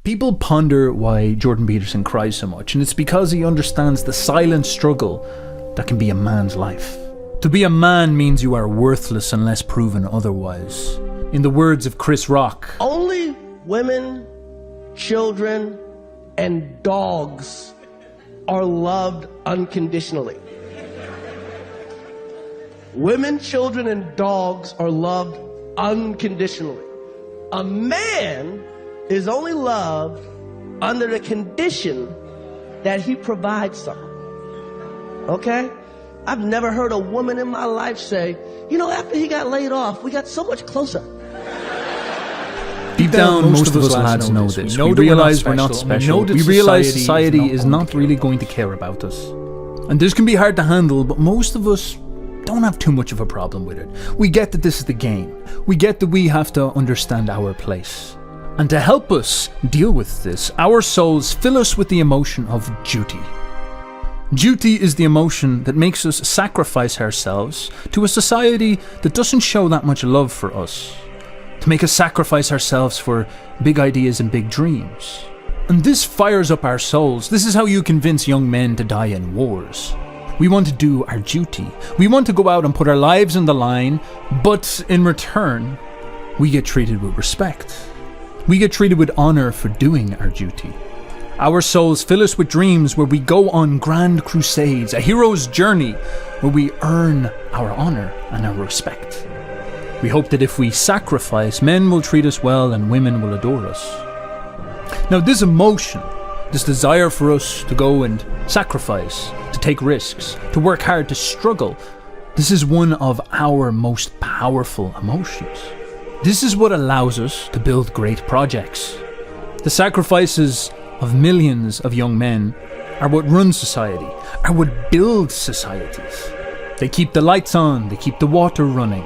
People ponder why Jordan Peterson cries so much, and it's because he understands the silent struggle that can be a man's life. To be a man means you are worthless unless proven otherwise. In the words of Chris Rock, only women, children, and dogs are loved unconditionally. Women, children, and dogs are loved unconditionally. A man is only loved under the condition that he provides something. Okay? I've never heard a woman in my life say, you know, after he got laid off, we got so much closer. Deep down, most of us lads know this. We realize we're not special. We realize society is not really going to care about us. And this can be hard to handle, but most of us don't have too much of a problem with it. We get that this is the game. We get that we have to understand our place. And to help us deal with this, our souls fill us with the emotion of duty. Duty is the emotion that makes us sacrifice ourselves to a society that doesn't show that much love for us. To make us sacrifice ourselves for big ideas and big dreams. And this fires up our souls. This is how you convince young men to die in wars. We want to do our duty. We want to go out and put our lives on the line, but in return, we get treated with respect. We get treated with honor for doing our duty. Our souls fill us with dreams where we go on grand crusades, a hero's journey where we earn our honor and our respect. We hope that if we sacrifice, men will treat us well and women will adore us. Now this emotion, this desire for us to go and sacrifice, to take risks, to work hard, to struggle, this is one of our most powerful emotions. This is what allows us to build great projects. The sacrifices of millions of young men are what runs society, are what builds societies. They keep the lights on, they keep the water running.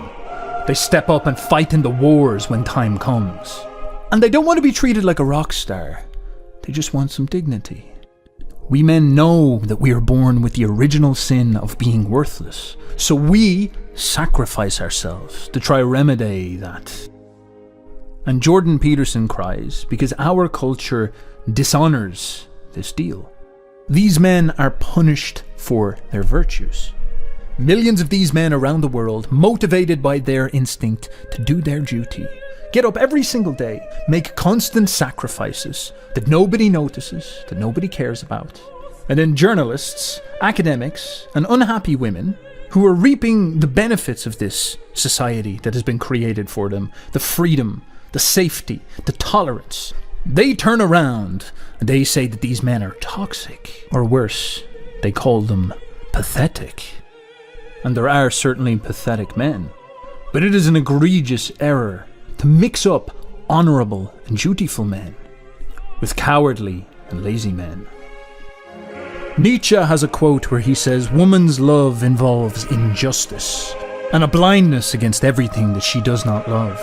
They step up and fight in the wars when time comes. And they don't want to be treated like a rock star. They just want some dignity. We men know that we are born with the original sin of being worthless. So we sacrifice ourselves to try remedy that. And Jordan Peterson cries because our culture dishonors this deal. These men are punished for their virtues. Millions of these men around the world, motivated by their instinct to do their duty, get up every single day, make constant sacrifices that nobody notices, that nobody cares about. And then journalists, academics, and unhappy women who are reaping the benefits of this society that has been created for them, the freedom, the safety, the tolerance, they turn around and they say that these men are toxic, or worse, they call them pathetic. And there are certainly pathetic men, but it is an egregious error to mix up honourable and dutiful men with cowardly and lazy men. Nietzsche has a quote where he says, "Woman's love involves injustice and a blindness against everything that she does not love."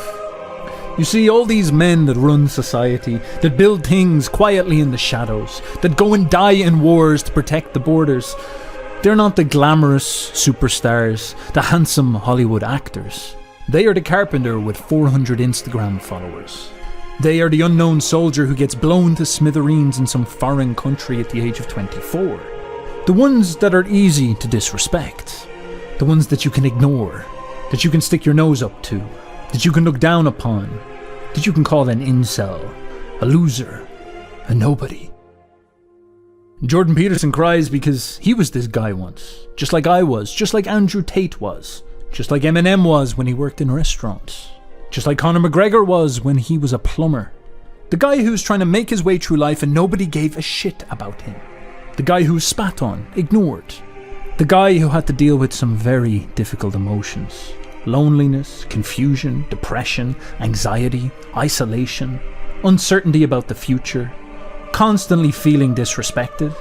You see, all these men that run society, that build things quietly in the shadows, that go and die in wars to protect the borders, they're not the glamorous superstars, the handsome Hollywood actors. They are the carpenter with 400 Instagram followers. They are the unknown soldier who gets blown to smithereens in some foreign country at the age of 24. The ones that are easy to disrespect. The ones that you can ignore, that you can stick your nose up to, that you can look down upon, that you can call an incel, a loser, a nobody. Jordan Peterson cries because he was this guy once, just like I was, just like Andrew Tate was, just like Eminem was when he worked in restaurants, just like Conor McGregor was when he was a plumber. The guy who was trying to make his way through life and nobody gave a shit about him. The guy who was spat on, ignored. The guy who had to deal with some very difficult emotions. Loneliness, confusion, depression, anxiety, isolation, uncertainty about the future, constantly feeling disrespected.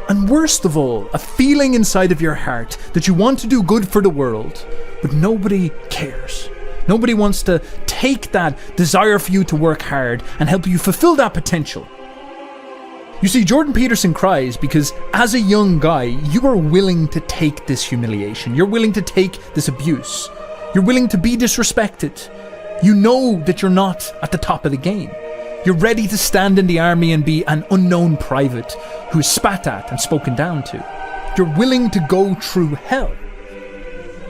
And worst of all, a feeling inside of your heart that you want to do good for the world, but nobody cares. Nobody wants to take that desire for you to work hard and help you fulfill that potential. You see, Jordan Peterson cries because as a young guy, you are willing to take this humiliation. You're willing to take this abuse. You're willing to be disrespected. You know that you're not at the top of the game. You're ready to stand in the army and be an unknown private who is spat at and spoken down to. You're willing to go through hell.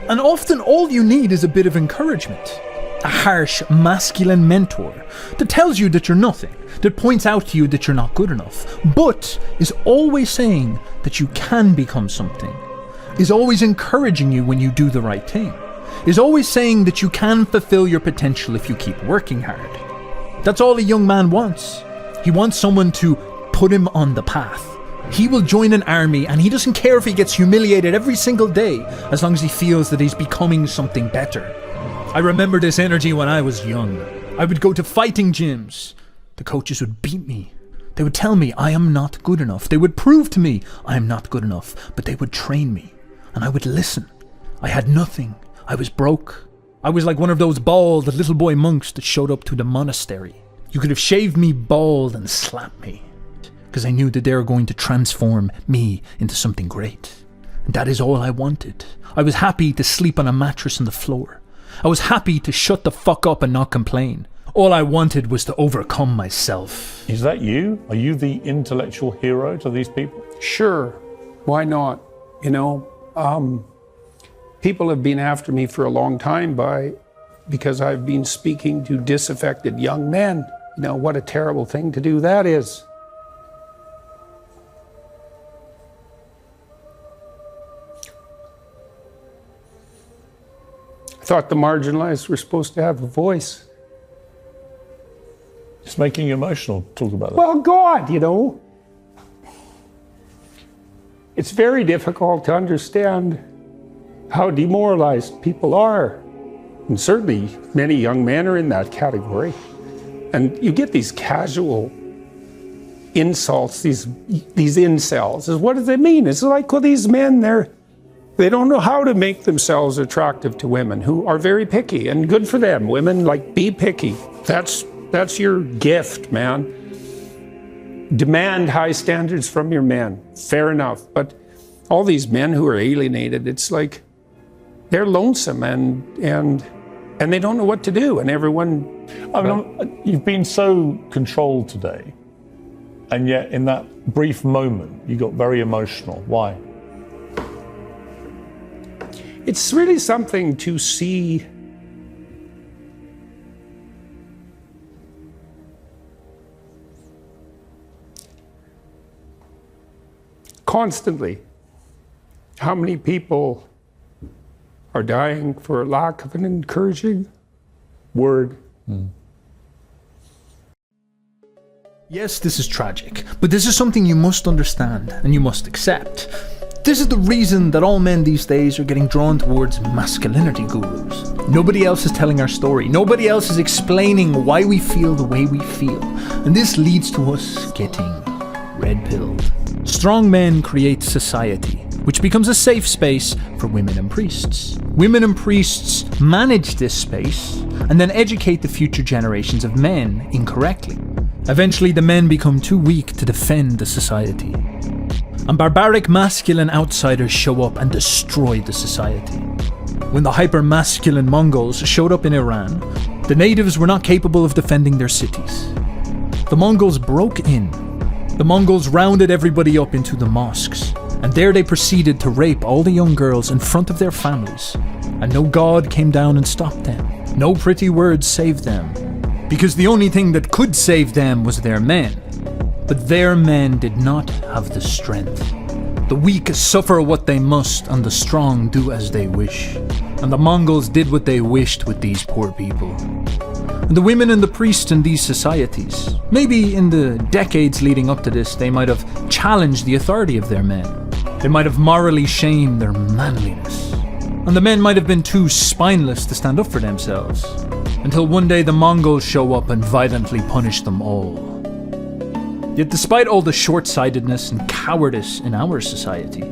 And often all you need is a bit of encouragement. A harsh, masculine mentor that tells you that you're nothing, that points out to you that you're not good enough, but is always saying that you can become something, is always encouraging you when you do the right thing, is always saying that you can fulfill your potential if you keep working hard. That's all a young man wants. He wants someone to put him on the path. He will join an army and he doesn't care if he gets humiliated every single day as long as he feels that he's becoming something better. I remember this energy when I was young. I would go to fighting gyms. The coaches would beat me. They would tell me I am not good enough. They would prove to me I am not good enough, but they would train me and I would listen. I had nothing. I was broke. I was like one of those bald little boy monks that showed up to the monastery. You could have shaved me bald and slapped me, because I knew that they were going to transform me into something great. And that is all I wanted. I was happy to sleep on a mattress on the floor. I was happy to shut the fuck up and not complain. All I wanted was to overcome myself. Is that you? Are you the intellectual hero to these people? Sure. Why not? People have been after me for a long time because I've been speaking to disaffected young men. What a terrible thing to do that is. I thought the marginalized were supposed to have a voice. It's making you emotional. Talk about that. Well, God, it's very difficult to understand how demoralized people are. And certainly many young men are in that category. And you get these casual insults, these incels. What does that mean? It's like, well, these men, they don't know how to make themselves attractive to women who are very picky, and good for them. Women, be picky. That's your gift, man. Demand high standards from your men. Fair enough. But all these men who are alienated, it's like they're lonesome and they don't know what to do. And everyone... you've been so controlled today, and yet in that brief moment, you got very emotional. Why? It's really something to see constantly how many people are dying for lack of an encouraging word. Yes, this is tragic, but this is something you must understand and you must accept. This is the reason that all men these days are getting drawn towards masculinity gurus. Nobody else is telling our story. Nobody else is explaining why we feel the way we feel. And this leads to us getting red-pilled. Strong men create society, which becomes a safe space for women and priests. Women and priests manage this space and then educate the future generations of men incorrectly. Eventually, the men become too weak to defend the society. And barbaric masculine outsiders show up and destroy the society. When the hyper-masculine Mongols showed up in Iran, the natives were not capable of defending their cities. The Mongols broke in. The Mongols rounded everybody up into the mosques, and there they proceeded to rape all the young girls in front of their families. And no god came down and stopped them. No pretty words saved them. Because the only thing that could save them was their men. But their men did not have the strength. The weak suffer what they must, and the strong do as they wish. And the Mongols did what they wished with these poor people. And the women and the priests in these societies, maybe in the decades leading up to this, they might have challenged the authority of their men. They might have morally shamed their manliness. And the men might have been too spineless to stand up for themselves. Until one day the Mongols show up and violently punish them all. Yet despite all the short-sightedness and cowardice in our society,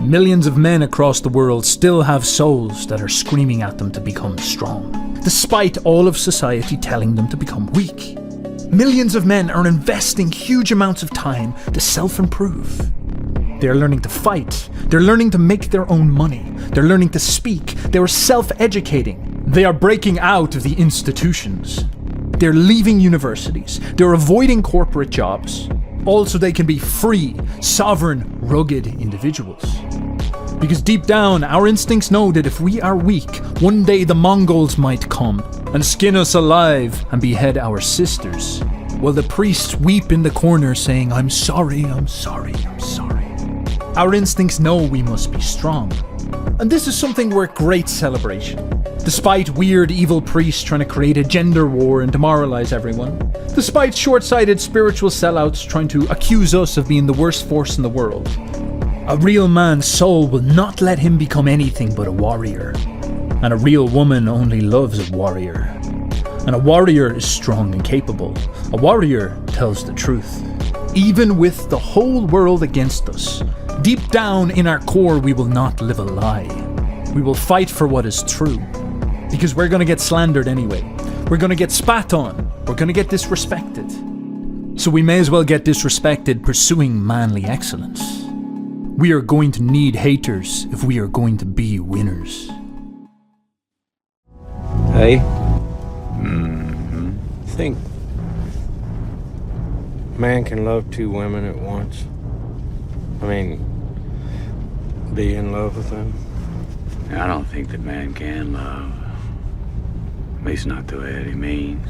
millions of men across the world still have souls that are screaming at them to become strong, despite all of society telling them to become weak. Millions of men are investing huge amounts of time to self-improve. They're learning to fight. They're learning to make their own money. They're learning to speak. They are self-educating. They are breaking out of the institutions. they're leaving universities, they're avoiding corporate jobs, all so they can be free, sovereign, rugged individuals. Because deep down, our instincts know that if we are weak, one day the Mongols might come and skin us alive and behead our sisters, while the priests weep in the corner saying, "I'm sorry, I'm sorry, I'm sorry." Our instincts know we must be strong. And this is something worth great celebration. Despite weird evil priests trying to create a gender war and demoralize everyone, despite short-sighted spiritual sellouts trying to accuse us of being the worst force in the world, a real man's soul will not let him become anything but a warrior. And a real woman only loves a warrior. And a warrior is strong and capable. A warrior tells the truth. Even with the whole world against us, deep down in our core we will not live a lie. We will fight for what is true. Because we're going to get slandered anyway. We're going to get spat on. We're going to get disrespected. So we may as well get disrespected pursuing manly excellence. We are going to need haters if we are going to be winners. Hey? Think man can love two women at once? I mean, be in love with them? I don't think that man can love. At least not the way that he means.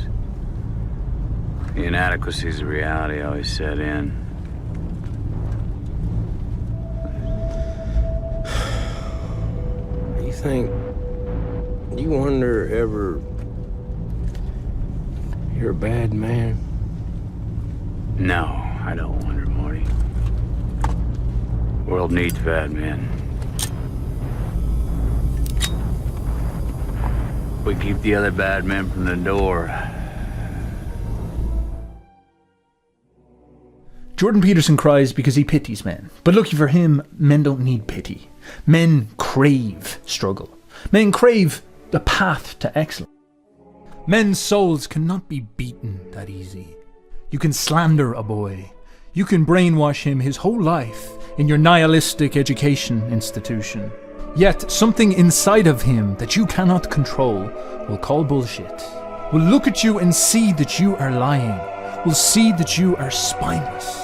The inadequacies of reality always set in. You wonder ever you're a bad man? No, I don't wonder, Morty. The world needs bad men. We keep the other bad men from the door. Jordan Peterson cries because he pities men. But lucky for him, men don't need pity. Men crave struggle. Men crave the path to excellence. Men's souls cannot be beaten that easy. You can slander a boy. You can brainwash him his whole life in your nihilistic education institution. Yet something inside of him that you cannot control will call bullshit. Will look at you and see that you are lying. Will see that you are spineless.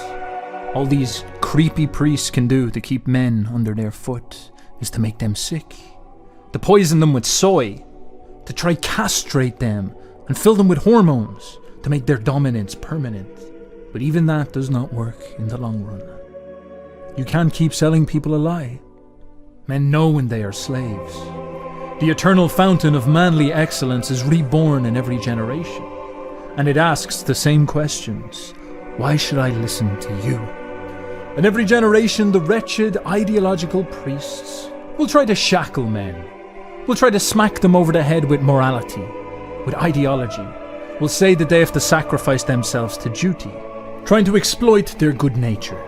All these creepy priests can do to keep men under their foot is to make them sick. To poison them with soy. To try castrate them and fill them with hormones to make their dominance permanent. But even that does not work in the long run. You can't keep selling people a lie. Men know when they are slaves. The eternal fountain of manly excellence is reborn in every generation. And it asks the same questions. Why should I listen to you? In every generation, the wretched ideological priests will try to shackle men. Will try to smack them over the head with morality, with ideology. Will say that they have to sacrifice themselves to duty. Trying to exploit their good nature.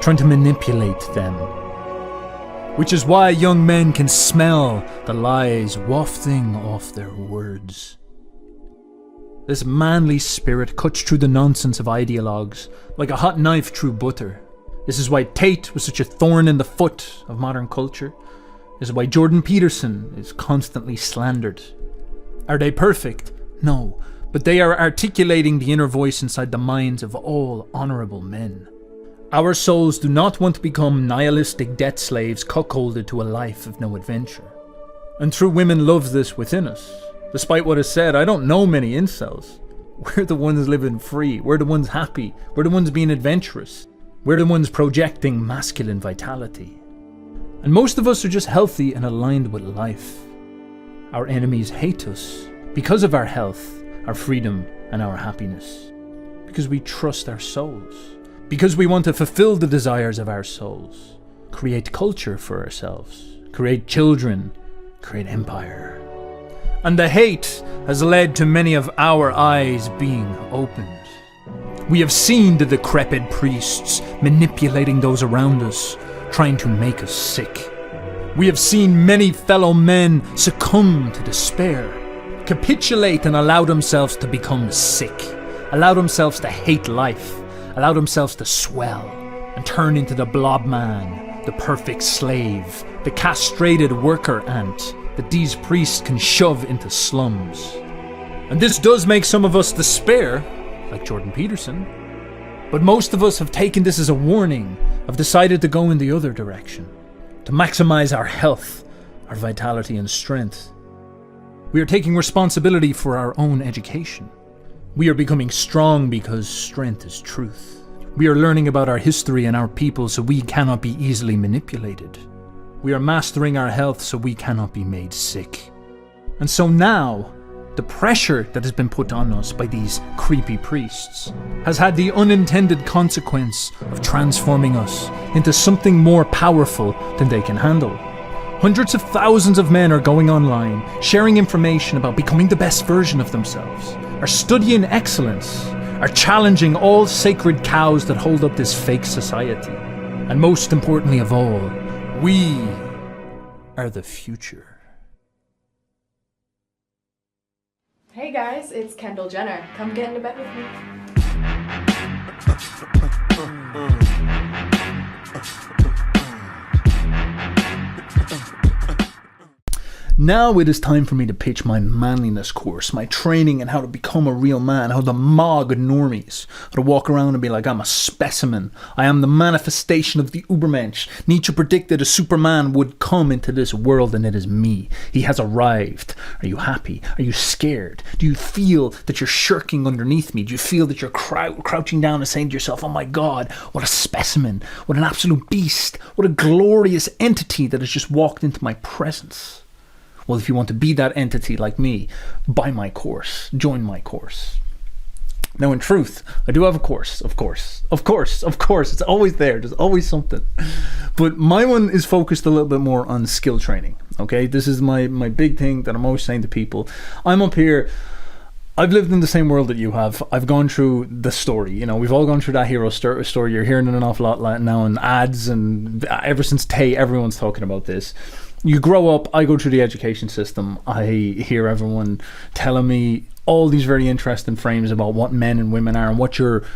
Trying to manipulate them. Which is why young men can smell the lies wafting off their words. This manly spirit cuts through the nonsense of ideologues like a hot knife through butter. This is why Tate was such a thorn in the foot of modern culture. This is why Jordan Peterson is constantly slandered. Are they perfect? No, but they are articulating the inner voice inside the minds of all honourable men. Our souls do not want to become nihilistic debt slaves cuckolded to a life of no adventure. And true women love this within us. Despite what is said, I don't know many incels. We're the ones living free. We're the ones happy. We're the ones being adventurous. We're the ones projecting masculine vitality. And most of us are just healthy and aligned with life. Our enemies hate us because of our health, our freedom, and our happiness. Because we trust our souls. Because we want to fulfill the desires of our souls. Create culture for ourselves. Create children. Create empire. And the hate has led to many of our eyes being opened. We have seen the decrepit priests manipulating those around us, trying to make us sick. We have seen many fellow men succumb to despair, capitulate and allow themselves to become sick, allow themselves to hate life, allow themselves to swell and turn into the blob man, the perfect slave, the castrated worker ant that these priests can shove into slums. And this does make some of us despair, like Jordan Peterson. But most of us have taken this as a warning, have decided to go in the other direction, to maximize our health, our vitality and strength. We are taking responsibility for our own education. We are becoming strong because strength is truth. We are learning about our history and our people so we cannot be easily manipulated. We are mastering our health so we cannot be made sick. And so now, the pressure that has been put on us by these creepy priests has had the unintended consequence of transforming us into something more powerful than they can handle. Hundreds of thousands of men are going online, sharing information about becoming the best version of themselves, are studying excellence, are challenging all sacred cows that hold up this fake society. And most importantly of all, we are the future. Hey guys, it's Kendall Jenner. Come get into bed with me. Now it is time for me to pitch my manliness course, my training in how to become a real man, how to mog normies, how to walk around and be like, I'm a specimen. I am the manifestation of the Ubermensch. Nietzsche predicted a Superman would come into this world, and it is me. He has arrived. Are you happy? Are you scared? Do you feel that you're shirking underneath me? Do you feel that you're crouching down and saying to yourself, oh my God, what a specimen, what an absolute beast, what a glorious entity that has just walked into my presence? Well, if you want to be that entity like me, buy my course, join my course. Now, in truth, I do have a course, of course. It's always there. There's always something. But my one is focused a little bit more on skill training, okay? This is my big thing that I'm always saying to people. I'm up here. I've lived in the same world that you have. I've gone through the story. You know, we've all gone through that hero story. You're hearing it an awful lot now in ads, and ever since Tay, everyone's talking about this. You grow up, I go through the education system, I hear everyone telling me all these very interesting frames about what men and women are and what your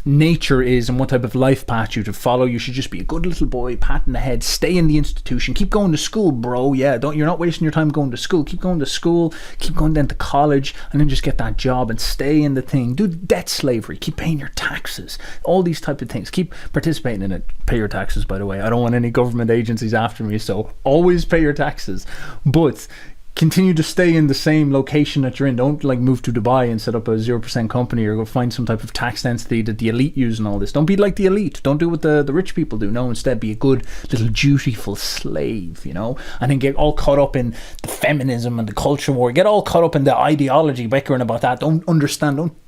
nature is and what type of life path you should follow. You should just be a good little boy, pat in the head, stay in the institution, keep going to school, bro. Yeah, you're not wasting your time going to school. Keep going to school, keep going then to college, and then just get that job and stay in the thing. Do debt slavery, keep paying your taxes, all these type of things. Keep participating in it. Pay your taxes, by the way. I don't want any government agencies after me, so always pay your taxes. But continue to stay in the same location that you're in. Don't like move to Dubai and set up a 0% company or go find some type of tax density that the elite use and all this. Don't be like the elite. Don't do what the rich people do. No, instead be a good little dutiful slave, you know, and then get all caught up in the feminism and the culture war. Get all caught up in the ideology, bickering about that. Don't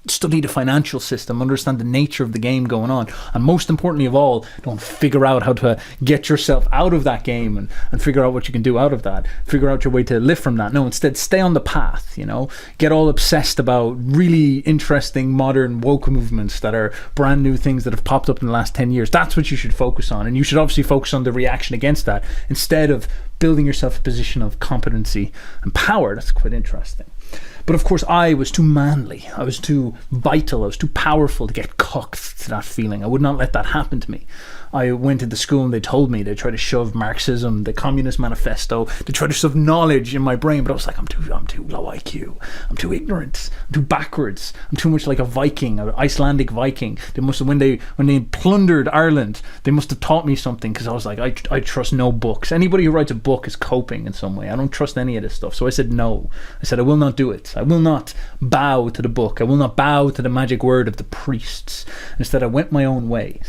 study the financial system, understand the nature of the game going on, and most importantly of all, don't figure out how to get yourself out of that game and figure out what you can do out of that, figure out your way to live from that. No, instead stay on the path, you know, get all obsessed about really interesting modern woke movements that are brand new things that have popped up in the last 10 years. That's what you should focus on, and you should obviously focus on the reaction against that instead of building yourself a position of competency and power. That's quite interesting. But of course, I was too manly. I was too vital. I was too powerful to get cocked to that feeling. I would not let that happen to me. I went into school and they told me they tried to shove Marxism, the Communist Manifesto, they tried to shove knowledge in my brain, but I was like, I'm too low IQ. I'm too ignorant. I'm too backwards. I'm too much like a Viking, an Icelandic Viking. They must have, when they plundered Ireland, they must have taught me something, because I was like, I trust no books. Anybody who writes a book is coping in some way. I don't trust any of this stuff. So I said no. I said I will not do it. I will not bow to the book. I will not bow to the magic word of the priests. Instead, I went my own way.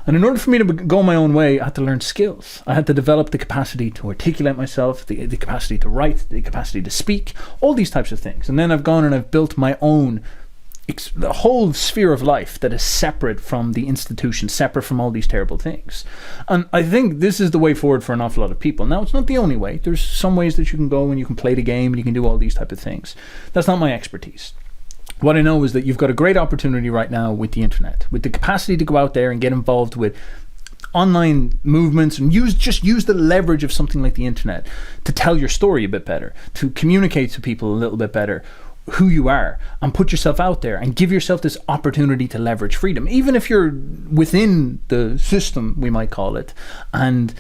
And in order for me to go my own way, I had to learn skills. I had to develop the capacity to articulate myself, the capacity to write, the capacity to speak, all these types of things. And then I've gone and I've built my own, the whole sphere of life that is separate from the institution, separate from all these terrible things. And I think this is the way forward for an awful lot of people. Now, it's not the only way. There's some ways that you can go and you can play the game and you can do all these type of things. That's not my expertise. What I know is that you've got a great opportunity right now with the internet, with the capacity to go out there and get involved with online movements and use the leverage of something like the internet to tell your story a bit better, to communicate to people a little bit better who you are, and put yourself out there and give yourself this opportunity to leverage freedom, even if you're within the system, we might call it, and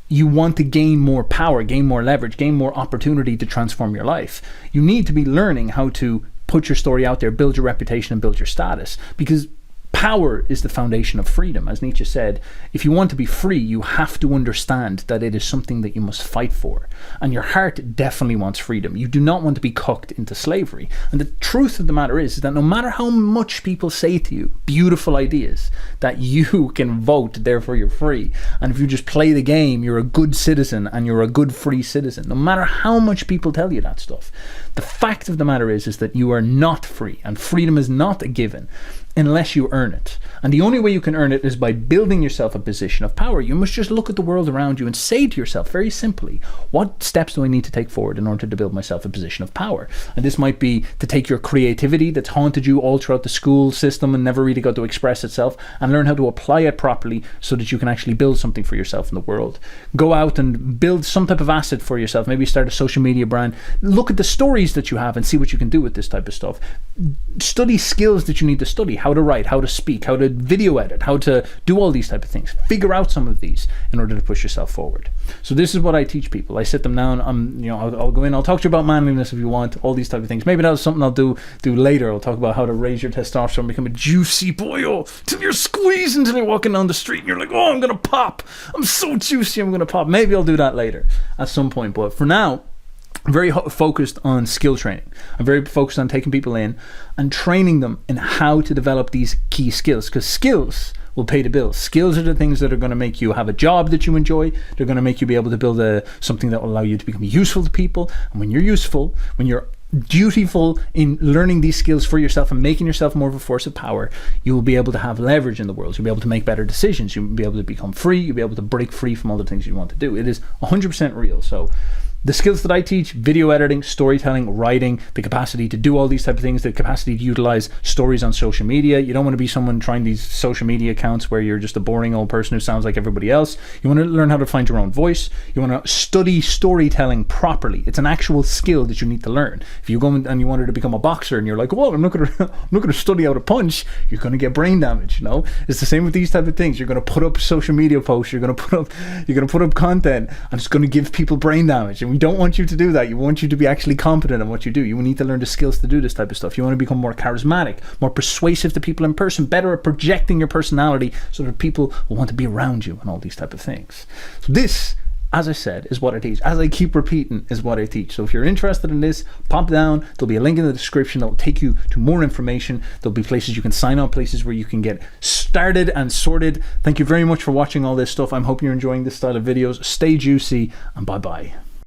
you want to gain more power, gain more leverage, gain more opportunity to transform your life. You need to be learning how to put your story out there, build your reputation and build your status. Because power is the foundation of freedom. As Nietzsche said, if you want to be free, you have to understand that it is something that you must fight for. And your heart definitely wants freedom. You do not want to be cooked into slavery. And the truth of the matter is that no matter how much people say to you, beautiful ideas, that you can vote, therefore you're free. And if you just play the game, you're a good citizen and you're a good free citizen. No matter how much people tell you that stuff, the fact of the matter is that you are not free, and freedom is not a given unless you earn it. And the only way you can earn it is by building yourself a position of power. You must just look at the world around you and say to yourself very simply, what steps do I need to take forward in order to build myself a position of power? And this might be to take your creativity that's haunted you all throughout the school system and never really got to express itself, and learn how to apply it properly so that you can actually build something for yourself in the world. Go out and build some type of asset for yourself. Maybe start a social media brand. Look at the stories that you have and see what you can do with this type of stuff. Study skills that you need to study. How to write, how to speak, how to video edit, how to do all these type of things. Figure out some of these in order to push yourself forward. So this is what I teach people. I sit them down. I'll go in. I'll talk to you about manliness if you want. All these type of things. Maybe that's something I'll do later. I'll talk about how to raise your testosterone, become a juicy boyo till you're squeezing, until you're walking down the street and you're like, oh, I'm gonna pop. I'm so juicy. I'm gonna pop. Maybe I'll do that later at some point. But for now, I'm very focused on skill training. I'm very focused on taking people in and training them in how to develop these key skills, because skills will pay the bills. Skills are the things that are going to make you have a job that you enjoy. They're going to make you be able to build something that will allow you to become useful to people. And when you're useful, when you're dutiful in learning these skills for yourself and making yourself more of a force of power, you will be able to have leverage in the world. You'll be able to make better decisions. You'll be able to become free. You'll be able to break free from all the things you want to do. It is 100% real. So the skills that I teach: video editing, storytelling, writing, the capacity to do all these type of things, the capacity to utilize stories on social media. You don't want to be someone trying these social media accounts where you're just a boring old person who sounds like everybody else. You want to learn how to find your own voice. You want to study storytelling properly. It's an actual skill that you need to learn. If you go and you wanted to become a boxer and you're like, well, I'm not going to study how to punch, you're going to get brain damage. It's the same with these type of things. You're going to put up social media posts. You're going to put up content, and it's going to give people brain damage. And we don't want you to do that. You want you to be actually competent in what you do. You need to learn the skills to do this type of stuff. You want to become more charismatic, more persuasive to people in person, better at projecting your personality so that people will want to be around you and all these type of things. So this, as I said, is what I teach. As I keep repeating, is what I teach. So if you're interested in this, pop down. There'll be a link in the description that will take you to more information. There'll be places you can sign up, places where you can get started and sorted. Thank you very much for watching all this stuff. I'm hoping you're enjoying this style of videos. Stay juicy, and bye-bye.